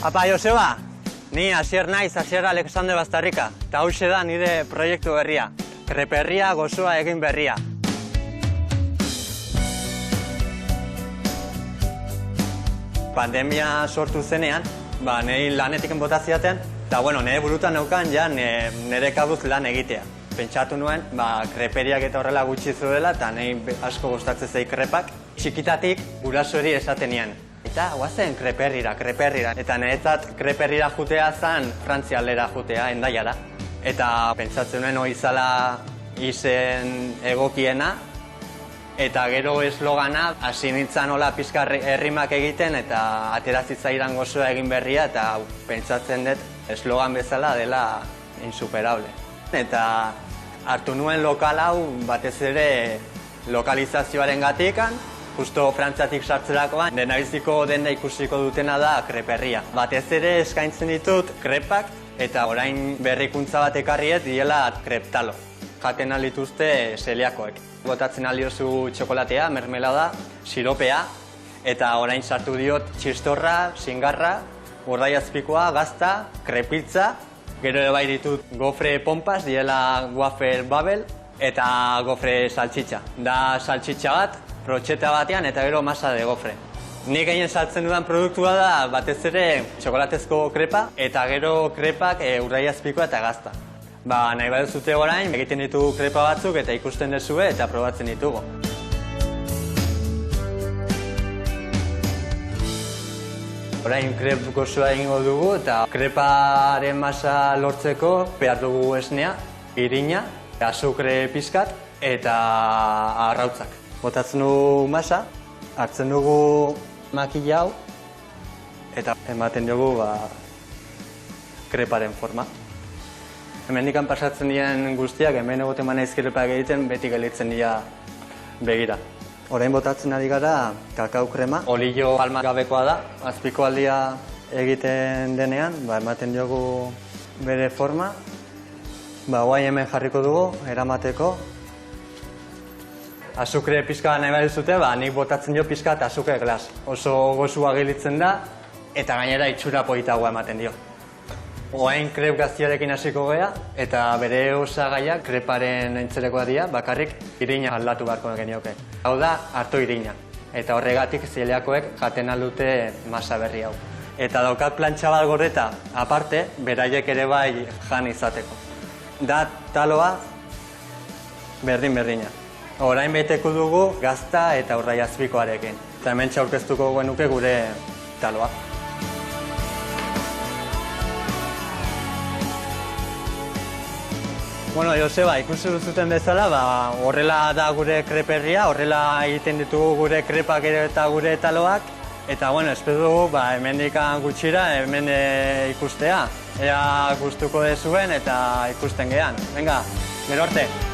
Apa, Joseba, ni Asier naiz, Asier Alexander Bastarrika, eta hauxe da nire proiektu berria. Kreperria gozoa egin berria. Pandemia sortu zenean, niri lanetiken bota ziaten, eta nire burutan neukan ja nire kabuz lan egitea. Pentsatu nuen, kreperiak eta horrela gutxi zuela, eta niri asko gustatzen zei krepak. Txikitatik gurasoeri esaten nien. Eta guazen kreperrira. Eta niretzat kreperrira jutea zen Frantzia aldera jutea, Hendaiara. Eta pentsatzen nuen hori zala izen egokiena, eta gero eslogana hasi nintzen hola pizka errimak egiten eta aterazitzaidan gozoa egin berria, eta pentsatzen dut eslogan bezala dela insuperable. Eta hartu nuen lokal hau batez ere lokalizazioaren gatikan, justo Frantziatik sartzerakoan, denabiziko denda ikusiko dutena da kreperria. Batez ere eskaintzen ditut krepak, eta orain berrikuntza bat ekarriet diela kreptalo. Jaten dituzte zeliakoek. Botatzen aldiozu txokolatea, mermelada, siropea, eta orain sartu diot txistorra, singarra, urdaiazpikoa, gazta, krepitza, gero ere bai ditut gofre pompas, diela wafer babel, eta gofre saltxitxa. Da saltxitxa bat, brotxeta batean, eta gero masa de gofre. Nik gehien saltzen dudan produktua da batez ere txokolatezko krepa, eta gero krepak urdaiazpikoa eta gazta. Nahi baduzute orain, egiten ditugu krepa batzuk eta ikusten duzue eta probatzen ditugu. Orain krep gozoa egingo dugu eta kreparen masa lortzeko behar dugu esnea, irina, azukre pizkat eta arrautzak. Botatzen dugu masa, hartzen dugu makila hau eta ematen dugu kreparen forma. Hemendikan pasatzen diren guztiak, hemen egoten manaiz krepak egiten, beti gelditzen dira begira. Orain botatzen ari gara kakao krema. Olio palma gabekoa da, azpiko aldia egiten denean, ematen diogu bere forma. Guai hemen jarriko dugu, eramateko. Azukre pizka nahi baduzute, nik botatzen dio pizka eta azukre glas. Oso gozua gelitzen da, eta gainera itxura politagoa ematen dio. Oain krep gaztiarekin hasiko gea, eta bere osagaiak kreparen entzelekoa dira, bakarrik irina aldatu beharko genioke. Hau da, hartu irina, eta horregatik zeliakoek jaten aldute masa berri hau. Eta daukat plantxa bat gorreta, aparte, beraiek ere bai jan izateko. Da taloa berdin-berdina. Orain beteko dugu gazta eta urdaiazpikoarekin. Eta hemen aurkeztuko genuke gure taloa. Joseba, ikusi duzuten bezala, horrela da gure kreperria, horrela egiten ditugu gure krepak eta gure taloak. Eta, espero dugu, hemendikan gutxira, hemen ikustea. Ea gustuko dezuen eta ikusten gehan. Venga, gero arte!